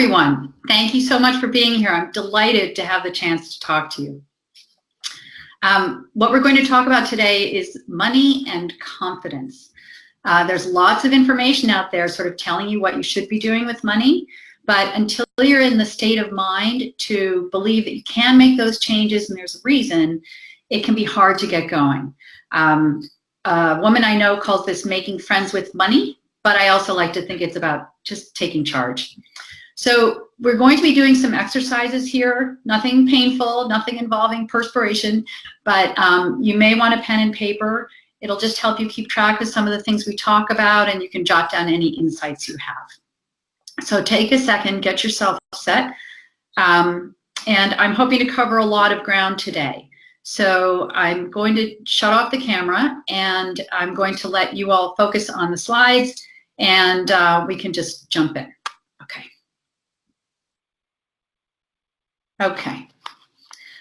everyone. Thank you so much for being here. I'm delighted to have the chance to talk to you. What we're going to talk about today is money and confidence. There's lots of information out there sort of telling you what you should be doing with money, but until you're in the state of mind to believe that you can make those changes and there's a reason, it can be hard to get going. A woman I know calls this making friends with money, but I also like to think it's about just taking charge. So we're going to be doing some exercises here, nothing painful, nothing involving perspiration, but you may want a pen and paper. It'll just help you keep track of some of the things we talk about, and you can jot down any insights you have. So take a second, get yourself set, and I'm hoping to cover a lot of ground today. So I'm going to shut off the camera, and I'm going to let you all focus on the slides, and we can just jump in. Okay,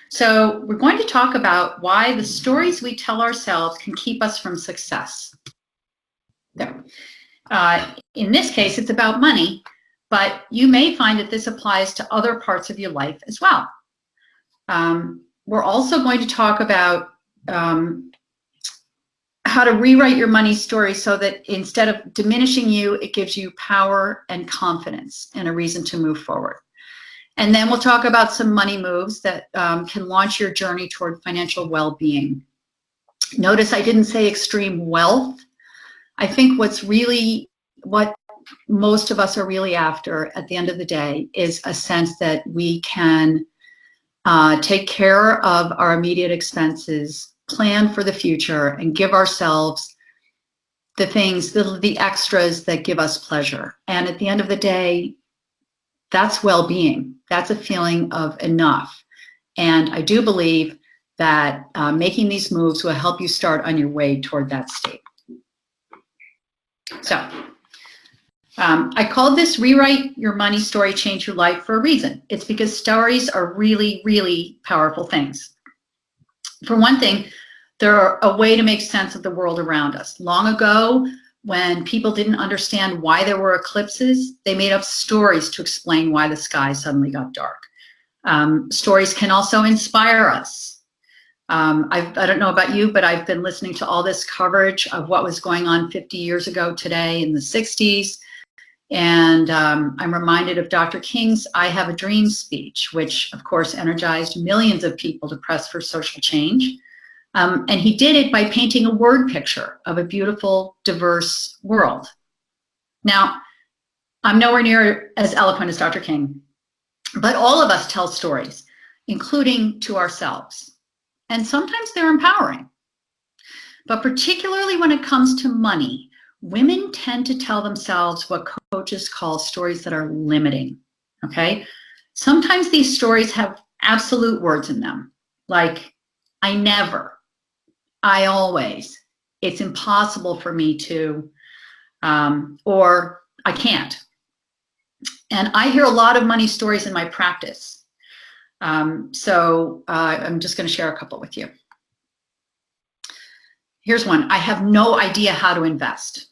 so we're going to talk about why the stories we tell ourselves can keep us from success. There. In this case, it's about money, but you may find that this applies to other parts of your life as well. We're also going to talk about how to rewrite your money story so that instead of diminishing you, it gives you power and confidence and a reason to move forward. And then we'll talk about some money moves that can launch your journey toward financial well-being. Notice I didn't say extreme wealth. I think what most of us are really after at the end of the day is a sense that we can take care of our immediate expenses, plan for the future, and give ourselves the things, the extras that give us pleasure. And at the end of the day, that's well-being. That's a feeling of enough. And I do believe that making these moves will help you start on your way toward that state. So I called this Rewrite Your Money Story, Change Your Life for a reason. It's because stories are really, really powerful things. For one thing, they're a way to make sense of the world around us. Long ago, when people didn't understand why there were eclipses, they made up stories to explain why the sky suddenly got dark. Stories can also inspire us. I don't know about you, but I've been listening to all this coverage of what was going on 50 years ago today in the 60s. And I'm reminded of Dr. King's I Have a Dream speech, which of course energized millions of people to press for social change. And he did it by painting a word picture of a beautiful, diverse world. Now, I'm nowhere near as eloquent as Dr. King, but all of us tell stories, including to ourselves. And sometimes they're empowering. But particularly when it comes to money, women tend to tell themselves what coaches call stories that are limiting, okay? Sometimes these stories have absolute words in them, like, I never, I always, it's impossible for me to, or I can't. And I hear a lot of money stories in my practice. So I'm just going to share a couple with you. Here's one. I have no idea how to invest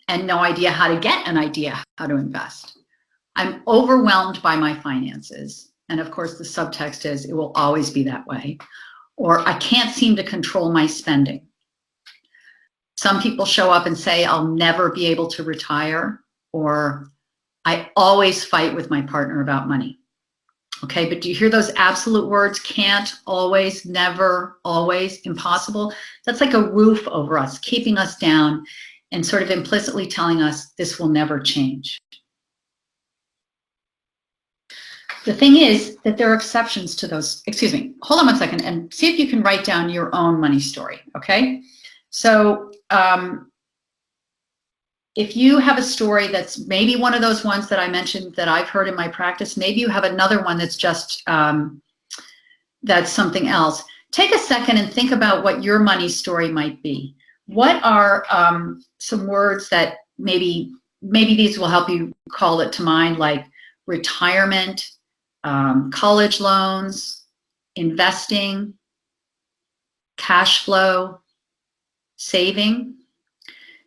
and no idea how to get an idea how to invest. I'm overwhelmed by my finances. And of course, the subtext is it will always be that way. Or I can't seem to control my spending. Some people show up and say, I'll never be able to retire, or I always fight with my partner about money. Okay, but do you hear those absolute words? Can't, always, never, always, impossible. That's like a roof over us, keeping us down and sort of implicitly telling us this will never change. The thing is that there are exceptions to those. Excuse me, hold on one second and see if you can write down your own money story, okay? So if you have a story that's maybe one of those ones that I mentioned that I've heard in my practice, maybe you have another one that's just, that's something else. Take a second and think about what your money story might be. What are some words that maybe these will help you call it to mind, like retirement, college loans, investing, cash flow, saving.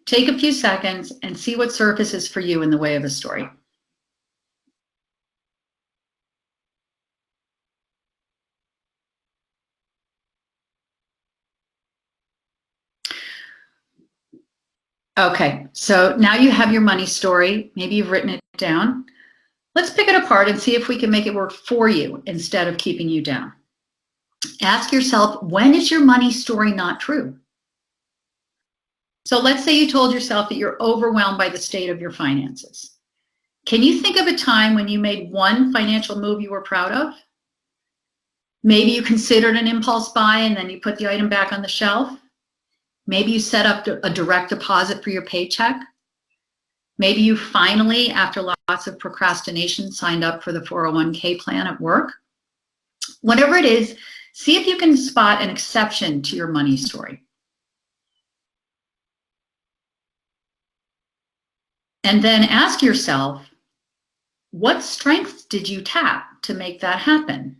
Take a few seconds and see what surfaces for you in the way of a story. Okay, so now you have your money story. Maybe you've written it down. Let's pick it apart and see if we can make it work for you instead of keeping you down. Ask yourself, when is your money story not true? So let's say you told yourself that you're overwhelmed by the state of your finances. Can you think of a time when you made one financial move you were proud of? Maybe you considered an impulse buy and then you put the item back on the shelf. Maybe you set up a direct deposit for your paycheck. Maybe you finally, after lots of procrastination, signed up for the 401k plan at work. Whatever it is, see if you can spot an exception to your money story. And then ask yourself, what strengths did you tap to make that happen?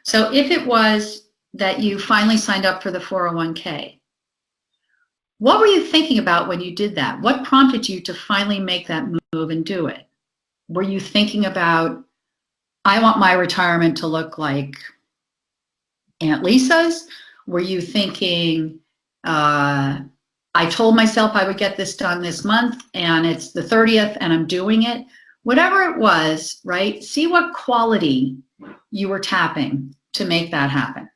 So if it was that you finally signed up for the 401k, what were you thinking about when you did that? What prompted you to finally make that move and do it? Were you thinking about, I want my retirement to look like Aunt Lisa's? Were you thinking, I told myself I would get this done this month and it's the 30th and I'm doing it? Whatever it was, right? See what quality you were tapping to make that happen.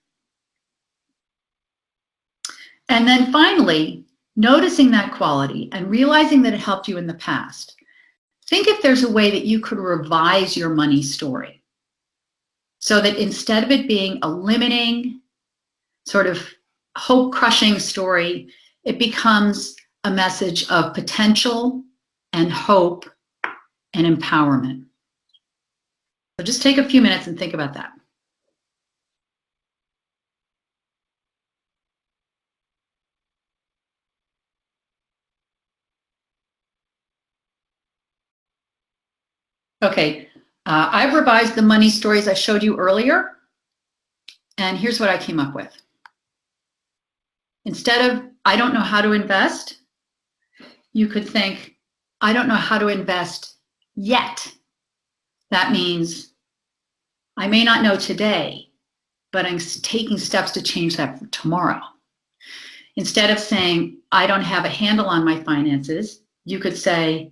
And then finally, noticing that quality and realizing that it helped you in the past. Think if there's a way that you could revise your money story so that instead of it being a limiting, sort of hope-crushing story, it becomes a message of potential and hope and empowerment. So just take a few minutes and think about that. Okay, I've revised the money stories I showed you earlier, and here's what I came up with. Instead of, I don't know how to invest, you could think, I don't know how to invest yet. That means I may not know today, but I'm taking steps to change that for tomorrow. Instead of saying, I don't have a handle on my finances, you could say,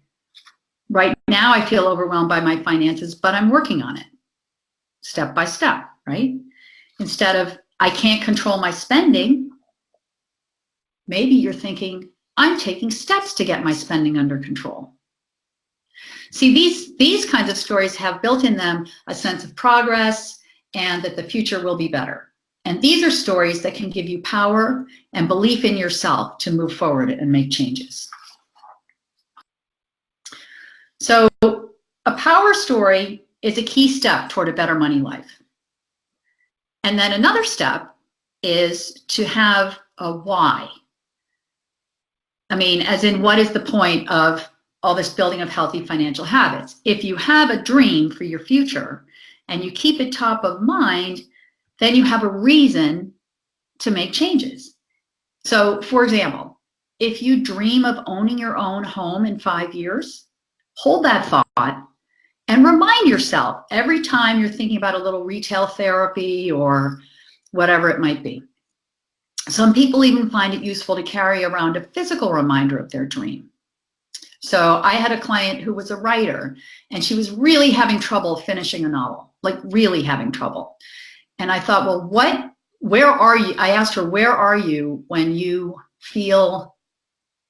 right now I feel overwhelmed by my finances, but I'm working on it, step by step, right? Instead of, I can't control my spending, maybe you're thinking, I'm taking steps to get my spending under control. See, these kinds of stories have built in them a sense of progress and that the future will be better. And these are stories that can give you power and belief in yourself to move forward and make changes. So a power story is a key step toward a better money life. And then another step is to have a why. I mean, as in, what is the point of all this building of healthy financial habits? If you have a dream for your future and you keep it top of mind, then you have a reason to make changes. So, for example, if you dream of owning your own home in 5 years, hold that thought and remind yourself every time you're thinking about a little retail therapy or whatever it might be. Some people even find it useful to carry around a physical reminder of their dream. So I had a client who was a writer and she was really having trouble finishing a novel, like really having trouble. And I thought, well, where are you? I asked her, where are you when you feel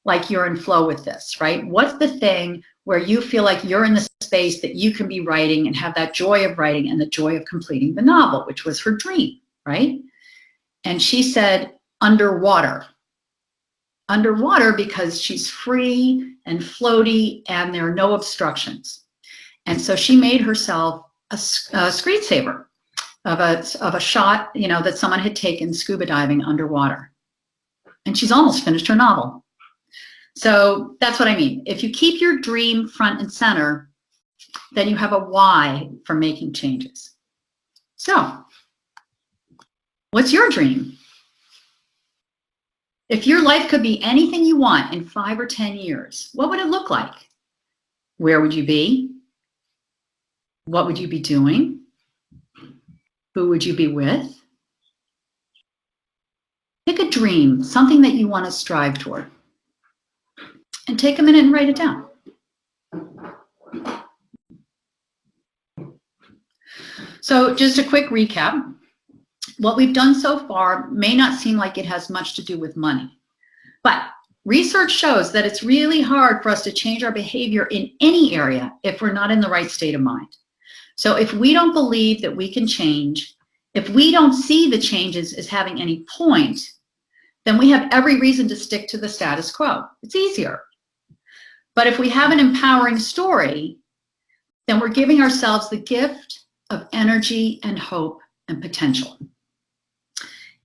like you're in flow with this, right? What's the thing where you feel like you're in the space that you can be writing and have that joy of writing and the joy of completing the novel, which was her dream, right? And she said, underwater. Underwater because she's free and floaty and there are no obstructions. And so she made herself a screensaver of a shot, that someone had taken scuba diving underwater. And she's almost finished her novel. So that's what I mean. If you keep your dream front and center, then you have a why for making changes. So, what's your dream? If your life could be anything you want in 5 or 10 years, what would it look like? Where would you be? What would you be doing? Who would you be with? Pick a dream, something that you want to strive toward. and take a minute and write it down. So just a quick recap. What we've done so far may not seem like it has much to do with money, but research shows that it's really hard for us to change our behavior in any area if we're not in the right state of mind. So if we don't believe that we can change, if we don't see the changes as having any point, then we have every reason to stick to the status quo. It's easier. But if we have an empowering story, then we're giving ourselves the gift of energy and hope and potential.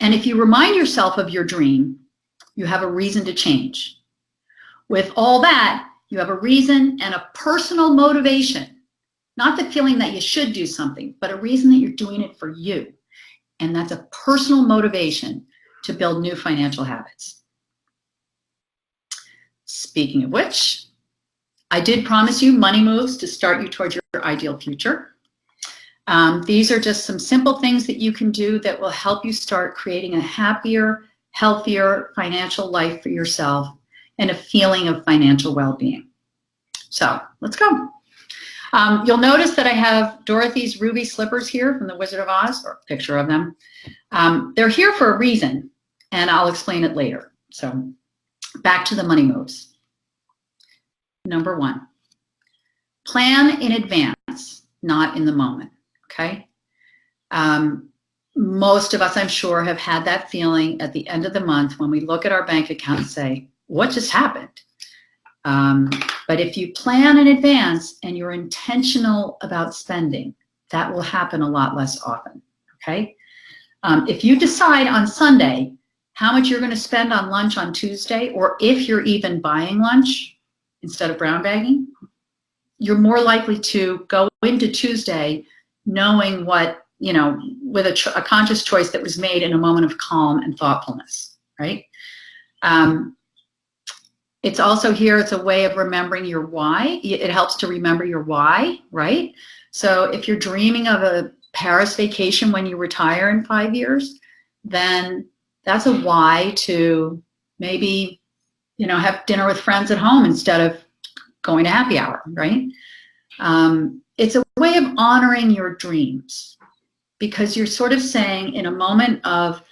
And if you remind yourself of your dream, you have a reason to change. With all that, you have a reason and a personal motivation, not the feeling that you should do something, but a reason that you're doing it for you. And that's a personal motivation to build new financial habits. Speaking of which, I did promise you money moves to start you towards your ideal future. These are just some simple things that you can do that will help you start creating a happier, healthier financial life for yourself and a feeling of financial well-being. So let's go. You'll notice that I have Dorothy's ruby slippers here from the Wizard of Oz, or a picture of them. They're here for a reason, and I'll explain it later. So back to the money moves. Number 1, plan in advance, not in the moment, okay? Most of us, I'm sure, have had that feeling at the end of the month when we look at our bank account and say, what just happened? But if you plan in advance and you're intentional about spending, that will happen a lot less often, okay? If you decide on Sunday how much you're going to spend on lunch on Tuesday, or if you're even buying lunch instead of brown bagging, you're more likely to go into Tuesday knowing what, you know, with a conscious choice that was made in a moment of calm and thoughtfulness, right? It's also here, it's a way of remembering your why. It helps to remember your why, right? So if you're dreaming of a Paris vacation when you retire in 5 years, then that's a why to maybe, you know, have dinner with friends at home instead of going to happy hour, right? It's a way of honoring your dreams, because you're sort of saying in a moment of,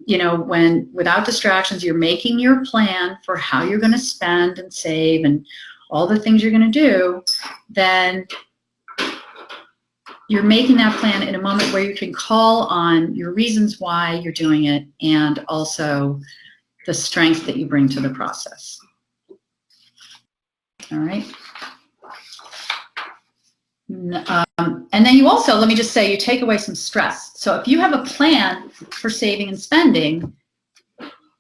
you know, when without distractions, you're making your plan for how you're going to spend and save and all the things you're going to do, then you're making that plan in a moment where you can call on your reasons why you're doing it and also the strength that you bring to the process. All right. And then you also, let me just say, you take away some stress. So if you have a plan for saving and spending,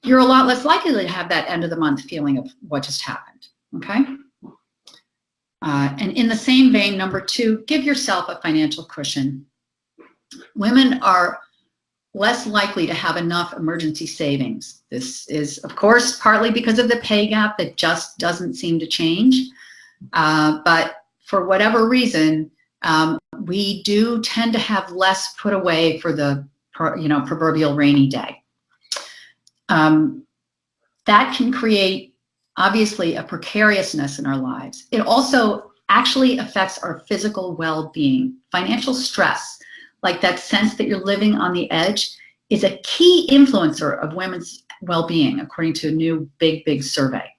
you're a lot less likely to have that end of the month feeling of what just happened, okay? And in the same vein, number 2, give yourself a financial cushion. Women are less likely to have enough emergency savings. This is, of course, partly because of the pay gap that just doesn't seem to change. But for whatever reason, we do tend to have less put away for the, proverbial rainy day. That can create, obviously, a precariousness in our lives. It also actually affects our physical well-being. Financial stress, like that sense that you're living on the edge, is a key influencer of women's well-being, according to a new big survey.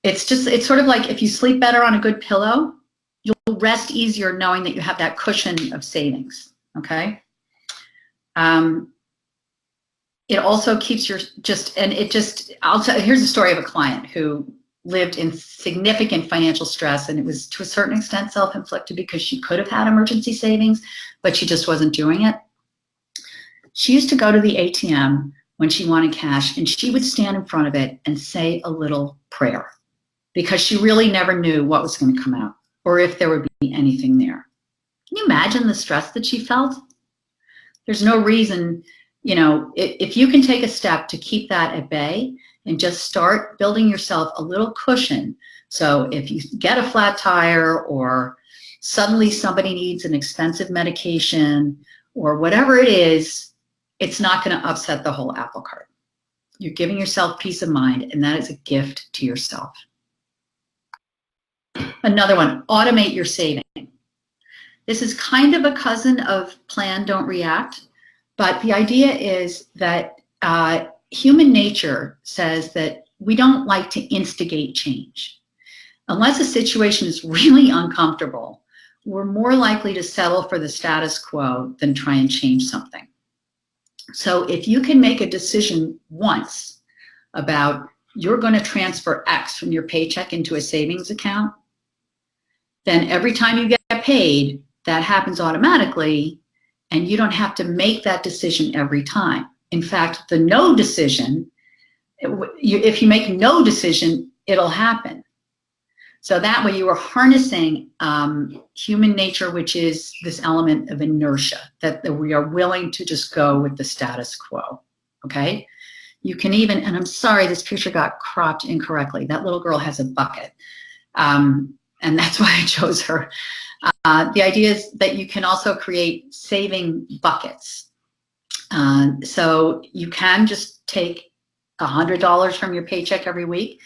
It's sort of like if you sleep better on a good pillow, you'll rest easier knowing that you have that cushion of savings, okay? It also keeps here's a story of a client who lived in significant financial stress, and it was to a certain extent self-inflicted because she could have had emergency savings, but she just wasn't doing it. She used to go to the ATM when she wanted cash, and she would stand in front of it and say a little prayer, because she really never knew what was going to come out or if there would be anything there. Can you imagine the stress that she felt? There's no reason, if you can take a step to keep that at bay and just start building yourself a little cushion. So if you get a flat tire, or suddenly somebody needs an expensive medication, or whatever it is, it's not going to upset the whole apple cart. You're giving yourself peace of mind, and that is a gift to yourself. Another one, automate your saving. This is kind of a cousin of plan, don't react, but the idea is that human nature says that we don't like to instigate change. Unless a situation is really uncomfortable, we're more likely to settle for the status quo than try and change something. So if you can make a decision once about you're going to transfer X from your paycheck into a savings account, then every time you get paid, that happens automatically, and you don't have to make that decision every time. In fact, the no decision, if you make no decision, it'll happen. So that way you are harnessing human nature, which is this element of inertia, that we are willing to just go with the status quo, okay? You can even, and I'm sorry, this picture got cropped incorrectly. That little girl has a bucket, and that's why I chose her. The idea is that you can also create saving buckets. So you can just take $100 from your paycheck every week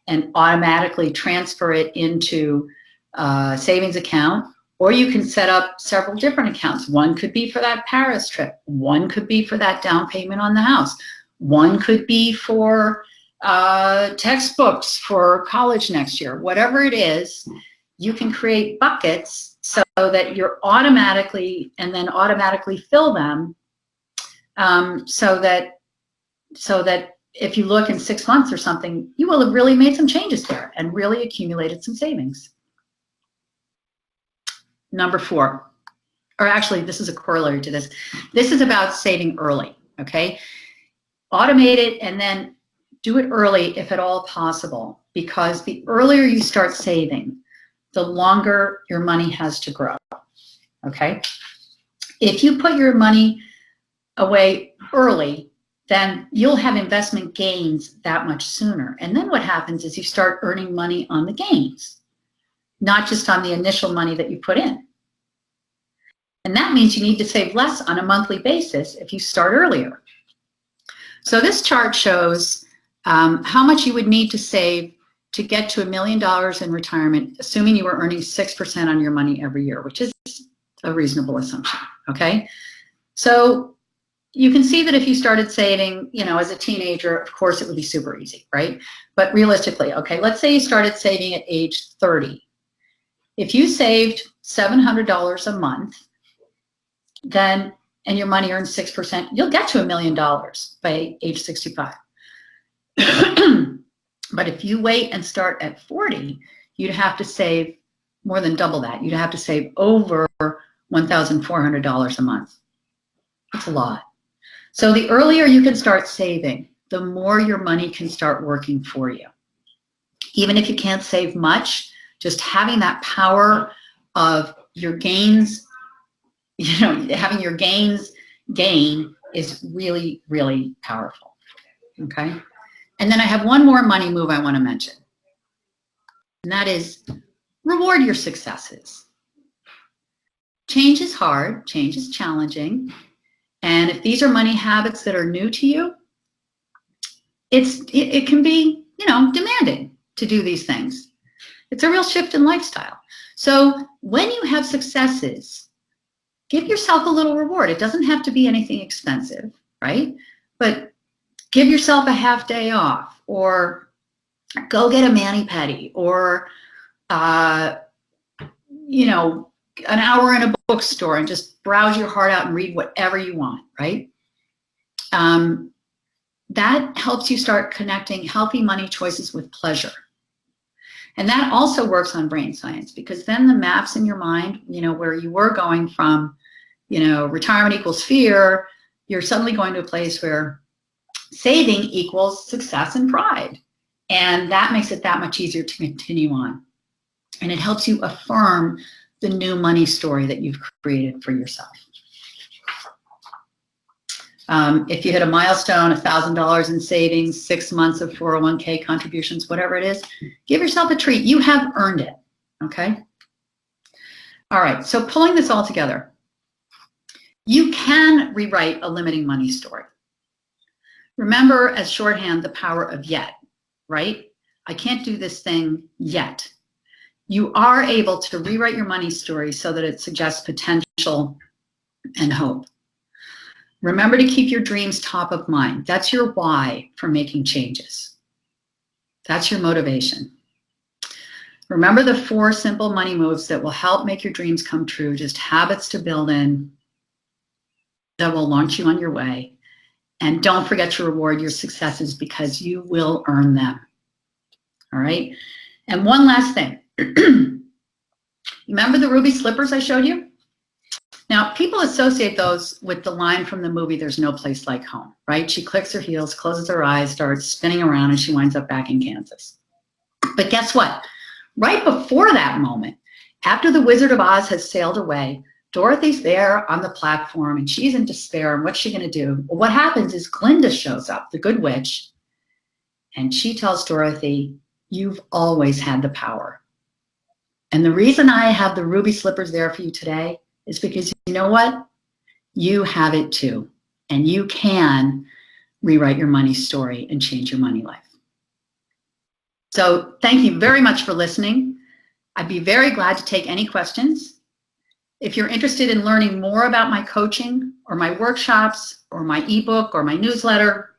and automatically transfer it into a savings account, or you can set up several different accounts. One could be for that Paris trip. One could be for that down payment on the house. One could be for textbooks for college next year. Whatever it is, you can create buckets so that you're automatically, and then automatically fill them so that if you look in 6 months or something, you will have really made some changes there and really accumulated some savings. Number 4, or actually this is a corollary to this. This is about saving early, okay? Automate it and then do it early if at all possible, because the earlier you start saving, the longer your money has to grow, okay? If you put your money away early, then you'll have investment gains that much sooner. And then what happens is you start earning money on the gains, not just on the initial money that you put in. And that means you need to save less on a monthly basis if you start earlier. So this chart shows how much you would need to save to get to $1 million in retirement, assuming you were earning 6% on your money every year, which is a reasonable assumption, okay? So you can see that if you started saving, you know, as a teenager, of course it would be super easy, right? But realistically, okay, let's say you started saving at age 30. If you saved $700 a month, then, and your money earns 6%, you'll get to $1 million by age 65. But if you wait and start at 40, you'd have to save more than double that. You'd have to save over $1,400 a month. That's a lot. So the earlier you can start saving, the more your money can start working for you. Even if you can't save much, just having that power of your gains, you know, having your gains gain is really, really powerful, okay? And then I have one more money move I want to mention, and that is reward your successes. Change is hard, change is challenging, and if these are money habits that are new to you, it can be, you know, demanding to do these things. It's a real shift in lifestyle. So when you have successes, give yourself a little reward. It doesn't have to be anything expensive, right? But give yourself a half day off, or go get a mani-pedi, or, you know, an hour in a bookstore and just browse your heart out and read whatever you want, right? That helps you start connecting healthy money choices with pleasure. And that also works on brain science, because then the maps in your mind, you know, where you were going from, you know, retirement equals fear, you're suddenly going to a place where saving equals success and pride. And that makes it that much easier to continue on. And it helps you affirm the new money story that you've created for yourself. If you hit a milestone, $1,000 in savings, 6 months of 401k contributions, whatever it is, give yourself a treat. You have earned it, okay? All right, so pulling this all together, you can rewrite a limiting money story. Remember as shorthand the power of yet, right? I can't do this thing yet. You are able to rewrite your money story so that it suggests potential and hope. Remember to keep your dreams top of mind. That's your why for making changes. That's your motivation. Remember the 4 simple money moves that will help make your dreams come true, just habits to build in that will launch you on your way. And don't forget to reward your successes because you will earn them. All right? And one last thing. Remember the ruby slippers I showed you? Now, people associate those with the line from the movie There's No Place Like Home, right? She clicks her heels, closes her eyes, starts spinning around, and she winds up back in Kansas. But guess what? Right before that moment, after the Wizard of Oz has sailed away, Dorothy's there on the platform, and she's in despair, and what's she going to do? Well, what happens is Glinda shows up, the good witch, and she tells Dorothy, you've always had the power. And the reason I have the ruby slippers there for you today is because you know what? You have it too. And you can rewrite your money story and change your money life. So thank you very much for listening. I'd be very glad to take any questions. If you're interested in learning more about my coaching or my workshops or my ebook or my newsletter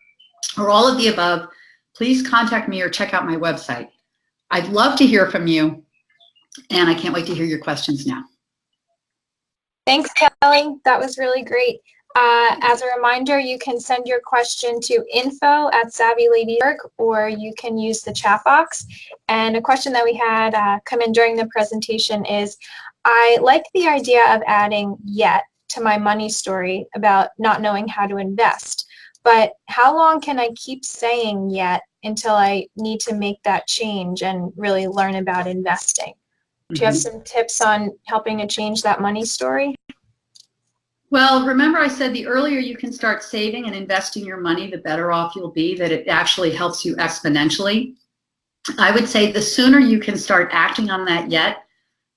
or all of the above, please contact me or check out my website. I'd love to hear from you, and I can't wait to hear your questions now. Thanks, Kelly. That was really great. As a reminder, you can send your question to info@SavvyLady.org, or you can use the chat box. And a question that we had come in during the presentation is, I like the idea of adding yet to my money story about not knowing how to invest, but how long can I keep saying yet until I need to make that change and really learn about investing? Do you have some tips on helping to change that money story? Well, remember I said the earlier you can start saving and investing your money, the better off you'll be, that it actually helps you exponentially. I would say the sooner you can start acting on that yet,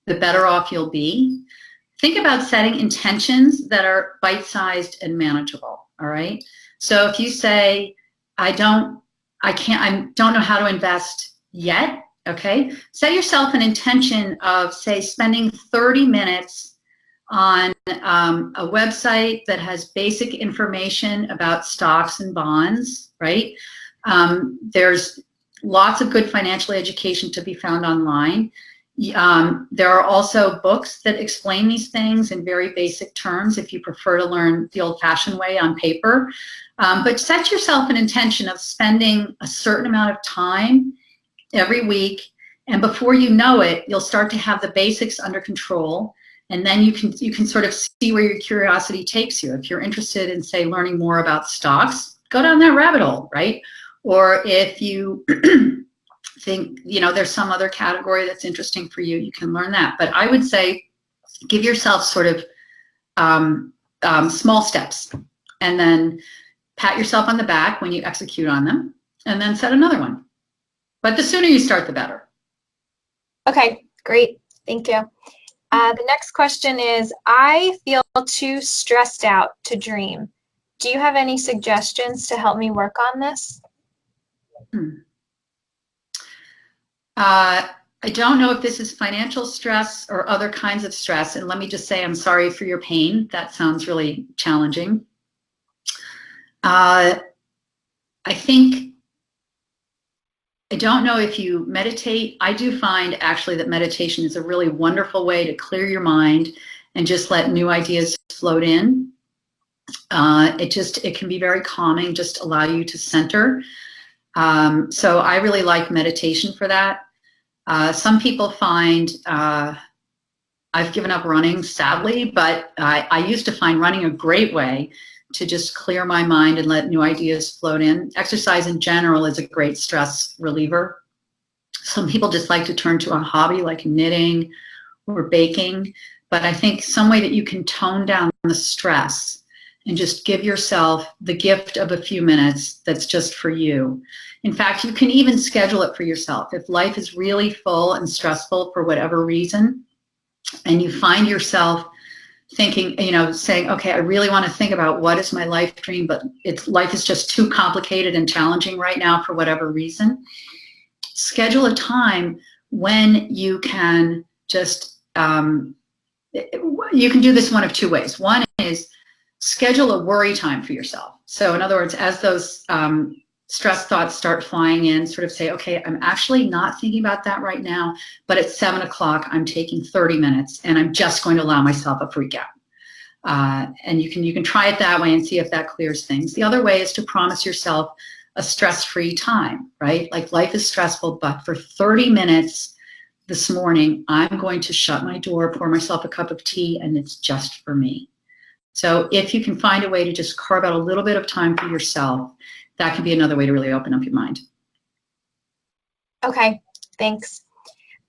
the better off you'll be. Think about setting intentions that are bite-sized and manageable, all right? So if you say, I don't know how to invest yet, okay? Set yourself an intention of, say, spending 30 minutes on a website that has basic information about stocks and bonds, right? There's lots of good financial education to be found online. There are also books that explain these things in very basic terms if you prefer to learn the old-fashioned way on paper. But set yourself an intention of spending a certain amount of time every week, and before you know it, you'll start to have the basics under control, and then you can sort of see where your curiosity takes you. If you're interested in, say, learning more about stocks, go down that rabbit hole, right? Or if you think, there's some other category that's interesting for you, you can learn that. But I would say give yourself sort of small steps, and then pat yourself on the back when you execute on them, and then set another one. But the sooner you start, the better. Okay, great. Thank you. The next question is, I feel too stressed out to dream. Do you have any suggestions to help me work on this? I don't know if this is financial stress or other kinds of stress. And let me just say, I'm sorry for your pain. That sounds really challenging. I don't know if you meditate. I do find actually that meditation is a really wonderful way to clear your mind and just let new ideas float in. It can be very calming, just allow you to center. So I really like meditation for that. Some people find, I've given up running, sadly, but I used to find running a great way to just clear my mind and let new ideas float in. Exercise in general is a great stress reliever. Some people just like to turn to a hobby like knitting or baking, but I think some way that you can tone down the stress and just give yourself the gift of a few minutes that's just for you. In fact, you can even schedule it for yourself. If life is really full and stressful for whatever reason, and you find yourself thinking, saying, okay, I really want to think about what is my life dream, but life is just too complicated and challenging right now for whatever reason. Schedule a time when you can just, you can do this one of two ways. One is schedule a worry time for yourself. So in other words, as those stress thoughts start flying in, sort of say, okay, I'm actually not thinking about that right now, but at 7 o'clock, I'm taking 30 minutes and I'm just going to allow myself a freak out. And you can try it that way and see if that clears things. The other way is to promise yourself a stress-free time, right? Like life is stressful, but for 30 minutes this morning, I'm going to shut my door, pour myself a cup of tea, and it's just for me. So if you can find a way to just carve out a little bit of time for yourself, that can be another way to really open up your mind. Okay, thanks.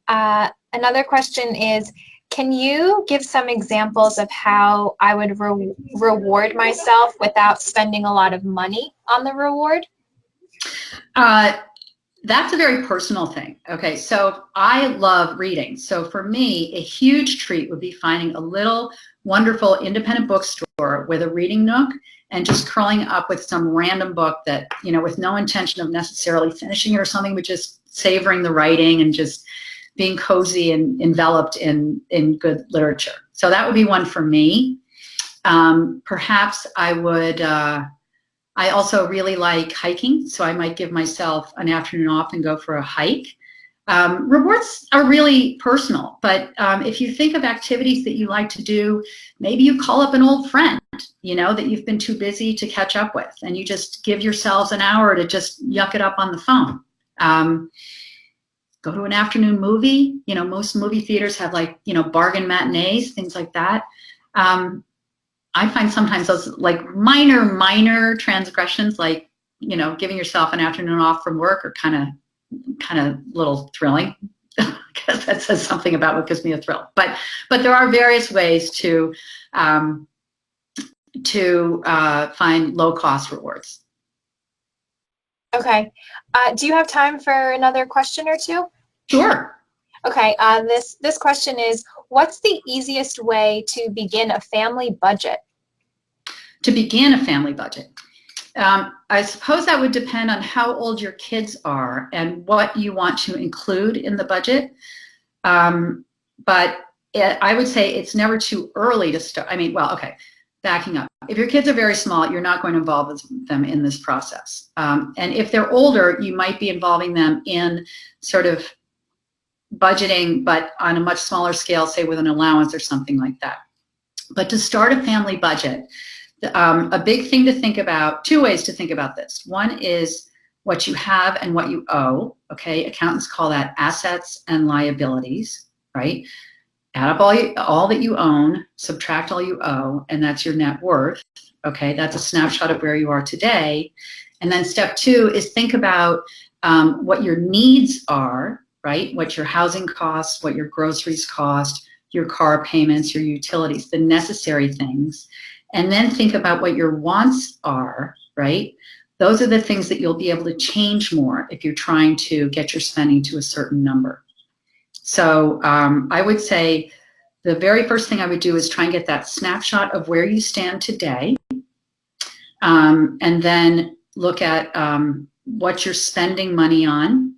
Another question is, can you give some examples of how I would reward myself without spending a lot of money on the reward? That's a very personal thing. Okay, so I love reading. So for me, a huge treat would be finding a little wonderful independent bookstore with a reading nook and just curling up with some random book that, with no intention of necessarily finishing it or something, but just savoring the writing and just being cozy and enveloped in good literature. So that would be one for me. Perhaps I would, I also really like hiking, so I might give myself an afternoon off and go for a hike. Rewards are really personal, but if you think of activities that you like to do, maybe you call up an old friend, that you've been too busy to catch up with, and you just give yourselves an hour to just yuck it up on the phone. Go to an afternoon movie. Most movie theaters have bargain matinees, things like that. I find sometimes those minor transgressions, giving yourself an afternoon off from work are kind of a little thrilling, because that says something about what gives me a thrill. But there are various ways to find low cost rewards. Okay. Do you have time for another question or two? Sure. Okay. This question is, what's the easiest way to begin a family budget? To begin a family budget. I suppose that would depend on how old your kids are and what you want to include in the budget. But I would say it's never too early to start. Backing up. If your kids are very small, you're not going to involve them in this process. And if they're older, you might be involving them in sort of budgeting, but on a much smaller scale, say with an allowance or something like that. But to start a family budget, a big thing to think about, two ways to think about this. One is what you have and what you owe. Okay, accountants call that assets and liabilities, right? Add up all that you own, subtract all you owe, and that's your net worth. Okay, that's a snapshot of where you are today. And then step two is think about what your needs are, right? What your housing costs, what your groceries cost, your car payments, your utilities, the necessary things. And then think about what your wants are, right? Those are the things that you'll be able to change more if you're trying to get your spending to a certain number. So I would say the very first thing I would do is try and get that snapshot of where you stand today, and then look at what you're spending money on,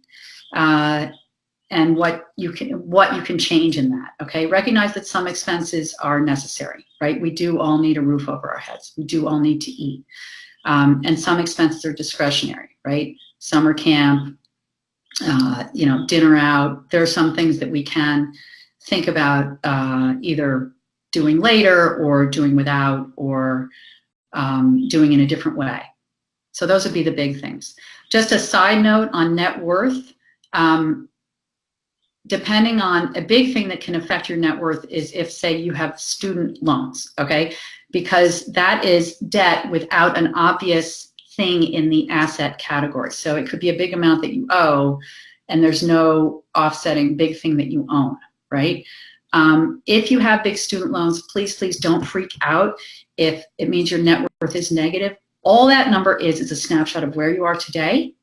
and what you can change in that. Okay, recognize that some expenses are necessary, right? We do all need a roof over our heads. We do all need to eat, and some expenses are discretionary, right? Summer camp, dinner out. There are some things that we can think about either doing later or doing without, or doing in a different way. So those would be the big things. Just a side note on net worth, depending on, a big thing that can affect your net worth is if, say, you have student loans, okay? Because that is debt without an obvious thing in the asset category. So it could be a big amount that you owe, and there's no offsetting big thing that you own, right? If you have big student loans, please don't freak out if it means your net worth is negative. All that number is a snapshot of where you are today,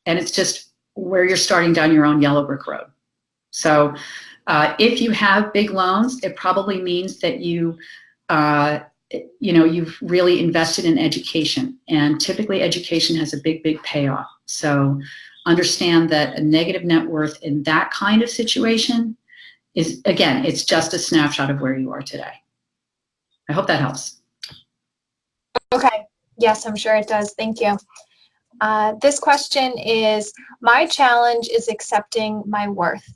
and it's just where you're starting down your own yellow brick road. So if you have big loans, it probably means that you you've really invested in education, and typically education has a big, big payoff. So understand that a negative net worth in that kind of situation is, again, it's just a snapshot of where you are today. I hope that helps. Okay. Yes, I'm sure it does. Thank you. This question is, my challenge is accepting my worth.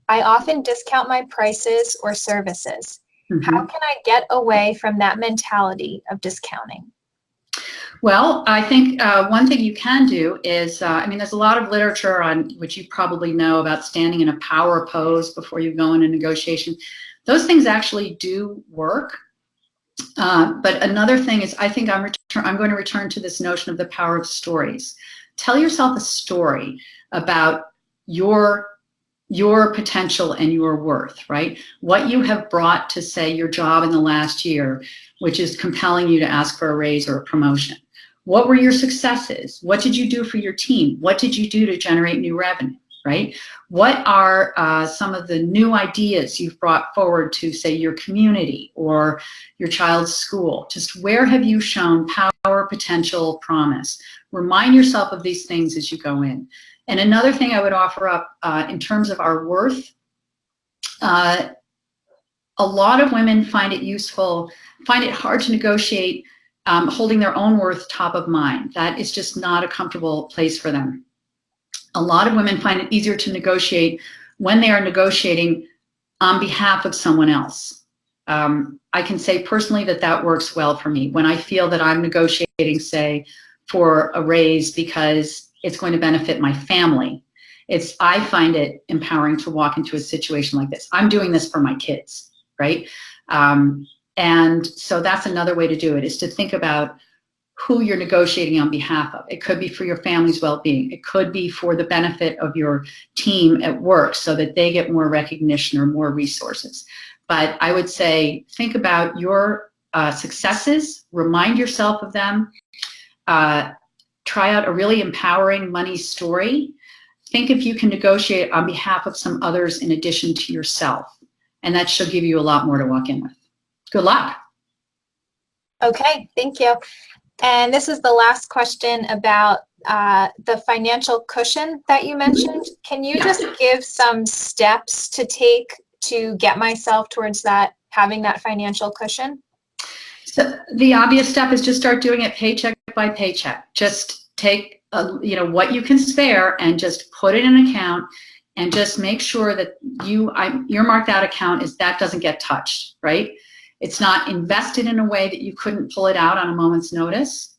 I often discount my prices or services. How can I get away from that mentality of discounting? Well, I think one thing you can do is, there's a lot of literature on which you probably know about standing in a power pose before you go in a negotiation. Those things actually do work. But another thing is, I think I'm going to return to this notion of the power of stories. Tell yourself a story about your potential and your worth, right? What you have brought to, say, your job in the last year, which is compelling you to ask for a raise or a promotion. What were your successes? What did you do for your team? What did you do to generate new revenue, right? What are some of the new ideas you've brought forward to, say, your community or your child's school? Just where have you shown power, potential, promise? Remind yourself of these things as you go in. And another thing I would offer up in terms of our worth, a lot of women find it hard to negotiate holding their own worth top of mind. That is just not a comfortable place for them. A lot of women find it easier to negotiate when they are negotiating on behalf of someone else. I can say personally that works well for me. When I feel that I'm negotiating, say, for a raise because it's going to benefit my family, I find it empowering to walk into a situation like this. I'm doing this for my kids, right? And so that's another way to do it, is to think about who you're negotiating on behalf of. It could be for your family's well-being. It could be for the benefit of your team at work so that they get more recognition or more resources. But I would say, think about your successes, remind yourself of them, try out a really empowering money story. Think if you can negotiate on behalf of some others in addition to yourself, and that should give you a lot more to walk in with. Good luck. Okay, thank you. And this is the last question about the financial cushion that you mentioned. Can you just give some steps to take to get myself towards that, having that financial cushion? So the obvious step is just start doing it paycheck by paycheck. Just take what you can spare and just put it in an account, and just make sure that you earmark that account that doesn't get touched, right? It's not invested in a way that you couldn't pull it out on a moment's notice,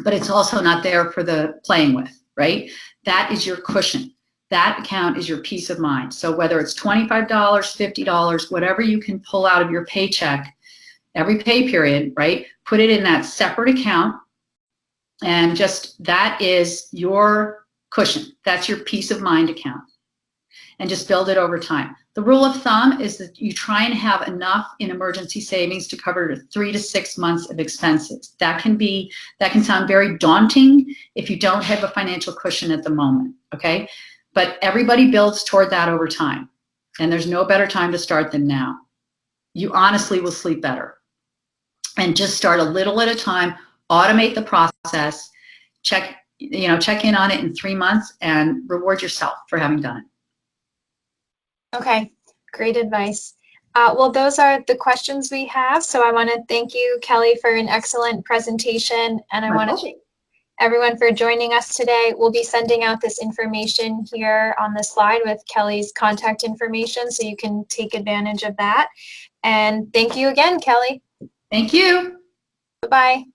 but it's also not there for the playing with, right? That is your cushion. That account is your peace of mind. So whether it's $25, $50, whatever you can pull out of your paycheck every pay period, right? Put it in that separate account, and just that is your cushion. That's your peace of mind account. And just build it over time. The rule of thumb is that you try and have enough in emergency savings to cover 3 to 6 months of expenses. That can sound very daunting if you don't have a financial cushion at the moment, okay? But everybody builds toward that over time. And there's no better time to start than now. You honestly will sleep better. And just start a little at a time, automate the process, check in on it in 3 months, and reward yourself for having done it. Okay, great advice. Well, those are the questions we have. So I want to thank you, Kelley, for an excellent presentation. And I want to thank everyone for joining us today. We'll be sending out this information here on the slide with Kelley's contact information, so you can take advantage of that. And thank you again, Kelley. Thank you. Bye-bye.